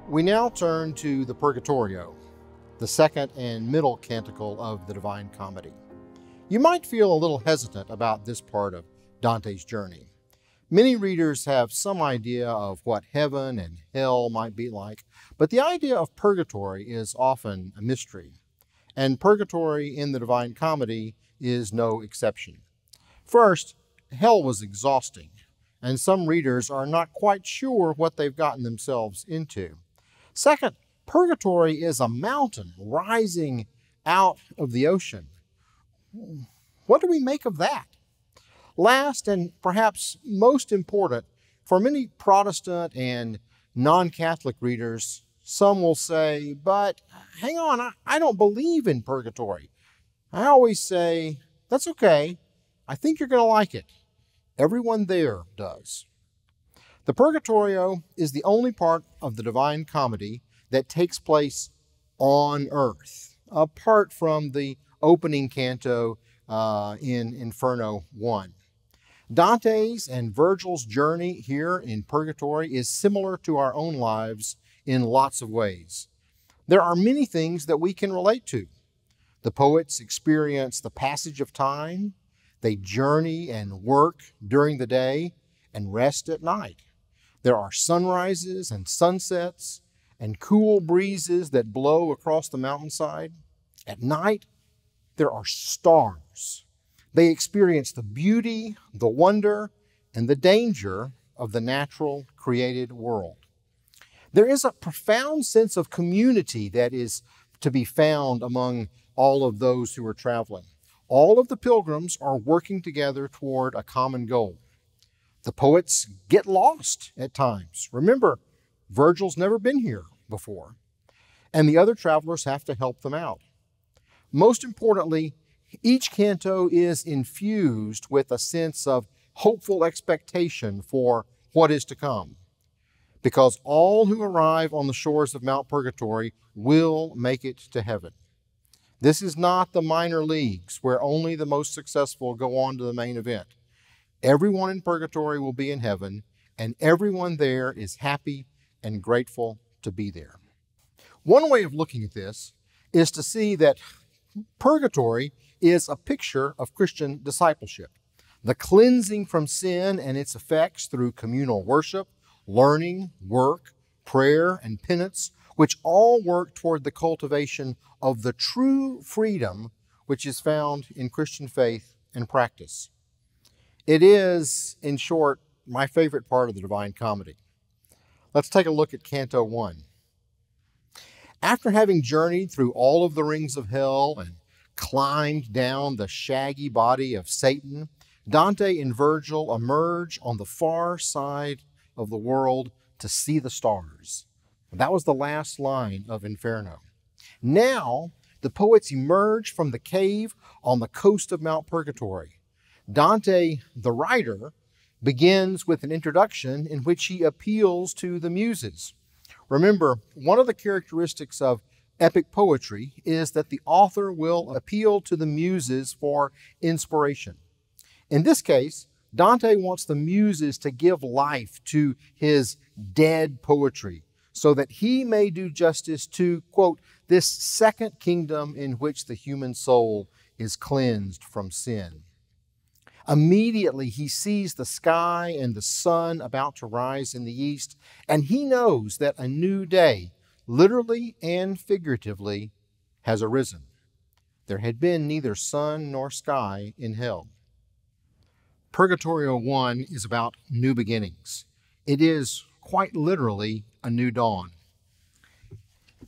We now turn to the Purgatorio, the second and middle canticle of the Divine Comedy. You might feel a little hesitant about this part of Dante's journey. Many readers have some idea of what heaven and hell might be like, but the idea of purgatory is often a mystery, and purgatory in the Divine Comedy is no exception. First, hell was exhausting, and some readers are not quite sure what they've gotten themselves into. Second, purgatory is a mountain rising out of the ocean. What do we make of that? Last, and perhaps most important, for many Protestant and non-Catholic readers, some will say, but hang on, I don't believe in purgatory. I always say, that's okay. I think you're going to like it. Everyone there does. The Purgatorio is the only part of the Divine Comedy that takes place on earth, apart from the opening canto in Inferno 1. Dante's and Virgil's journey here in Purgatory is similar to our own lives in lots of ways. There are many things that we can relate to. The poets experience the passage of time. They journey and work during the day and rest at night. There are sunrises and sunsets and cool breezes that blow across the mountainside. At night, there are stars. They experience the beauty, the wonder, and the danger of the natural created world. There is a profound sense of community that is to be found among all of those who are traveling. All of the pilgrims are working together toward a common goal. The poets get lost at times. Remember, Virgil's never been here before, and the other travelers have to help them out. Most importantly, each canto is infused with a sense of hopeful expectation for what is to come, because all who arrive on the shores of Mount Purgatory will make it to heaven. This is not the minor leagues where only the most successful go on to the main event. Everyone in Purgatory will be in heaven, and everyone there is happy and grateful to be there. One way of looking at this is to see that Purgatory is a picture of Christian discipleship, the cleansing from sin and its effects through communal worship, learning, work, prayer, and penance, which all work toward the cultivation of the true freedom which is found in Christian faith and practice. It is, in short, my favorite part of the Divine Comedy. Let's take a look at Canto 1. After having journeyed through all of the rings of hell and climbed down the shaggy body of Satan, Dante and Virgil emerge on the far side of the world to see the stars. That was the last line of Inferno. Now, the poets emerge from the cave on the coast of Mount Purgatory. Dante, the writer, begins with an introduction in which he appeals to the muses. Remember, one of the characteristics of epic poetry is that the author will appeal to the muses for inspiration. In this case, Dante wants the muses to give life to his dead poetry so that he may do justice to, quote, this second kingdom in which the human soul is cleansed from sin. Immediately, he sees the sky and the sun about to rise in the east, and he knows that a new day, literally and figuratively, has arisen. There had been neither sun nor sky in hell. Purgatorio 1 is about new beginnings. It is quite literally a new dawn.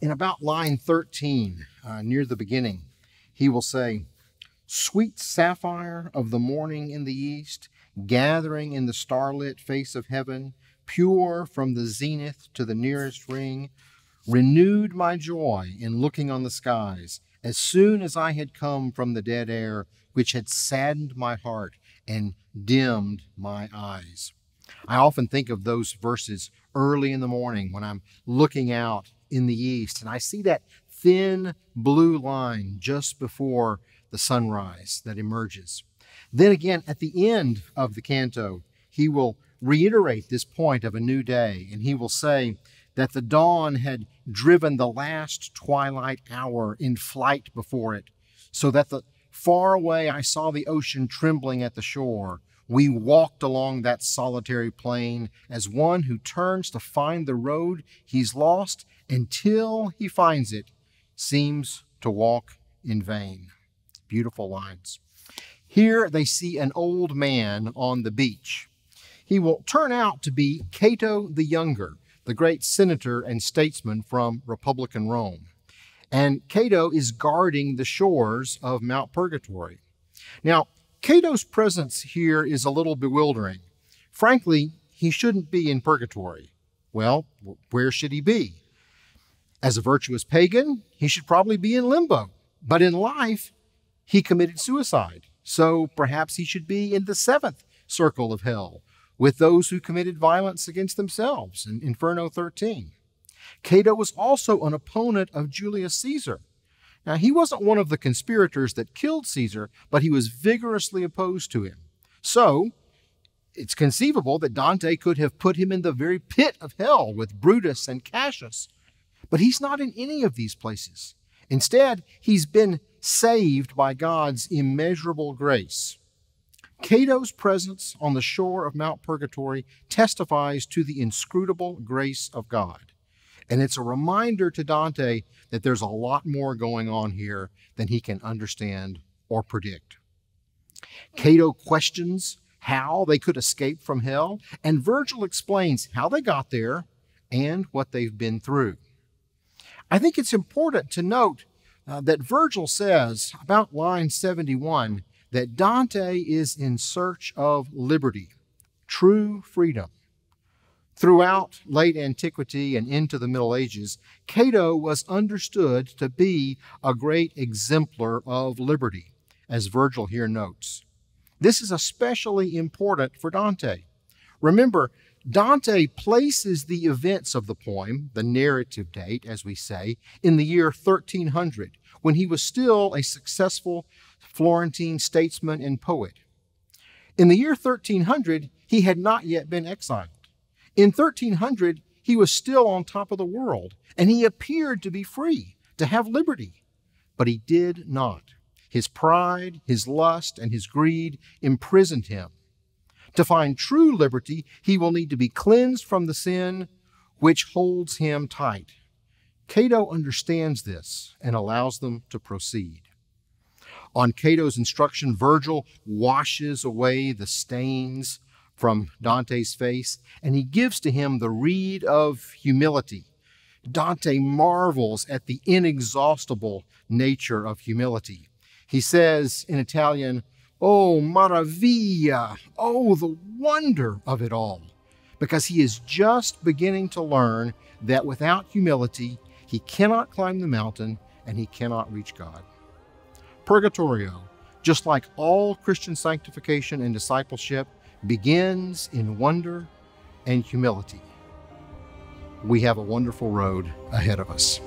In about line 13, near the beginning, he will say, "Sweet sapphire of the morning in the east, gathering in the starlit face of heaven, pure from the zenith to the nearest ring, renewed my joy in looking on the skies, as soon as I had come from the dead air, which had saddened my heart and dimmed my eyes." I often think of those verses early in the morning when I'm looking out in the east, and I see that thin blue line just before the sunrise that emerges. Then again, at the end of the canto, he will reiterate this point of a new day, and he will say, that the dawn had driven the last twilight hour in flight before it, so that far away I saw the ocean trembling at the shore. We walked along that solitary plain as one who turns to find the road he's lost until he finds it, seems to walk in vain. Beautiful lines. Here they see an old man on the beach. He will turn out to be Cato the Younger, the great senator and statesman from Republican Rome. And Cato is guarding the shores of Mount Purgatory. Now, Cato's presence here is a little bewildering. Frankly, he shouldn't be in purgatory. Well, where should he be? As a virtuous pagan, he should probably be in limbo. But in life, he committed suicide. So perhaps he should be in the seventh circle of hell with those who committed violence against themselves in Inferno 13. Cato was also an opponent of Julius Caesar. Now, he wasn't one of the conspirators that killed Caesar, but he was vigorously opposed to him. So, it's conceivable that Dante could have put him in the very pit of hell with Brutus and Cassius. But he's not in any of these places. Instead, he's been saved by God's immeasurable grace. Cato's presence on the shore of Mount Purgatory testifies to the inscrutable grace of God. And it's a reminder to Dante that there's a lot more going on here than he can understand or predict. Cato questions how they could escape from hell, and Virgil explains how they got there and what they've been through. I think it's important to note that Virgil says, about line 71, that Dante is in search of liberty, true freedom. Throughout late antiquity and into the Middle Ages, Cato was understood to be a great exemplar of liberty, as Virgil here notes. This is especially important for Dante. Remember, Dante places the events of the poem, the narrative date, as we say, in the year 1300, when he was still a successful Florentine statesman and poet. In the year 1300, he had not yet been exiled. In 1300, he was still on top of the world, and he appeared to be free, to have liberty. But he did not. His pride, his lust, and his greed imprisoned him. To find true liberty, he will need to be cleansed from the sin which holds him tight. Cato understands this and allows them to proceed. On Cato's instruction, Virgil washes away the stains from Dante's face, and he gives to him the reed of humility. Dante marvels at the inexhaustible nature of humility. He says in Italian, "Oh, maraviglia! Oh, the wonder of it all!" Because he is just beginning to learn that without humility, he cannot climb the mountain and he cannot reach God. Purgatorio, just like all Christian sanctification and discipleship, begins in wonder and humility. We have a wonderful road ahead of us.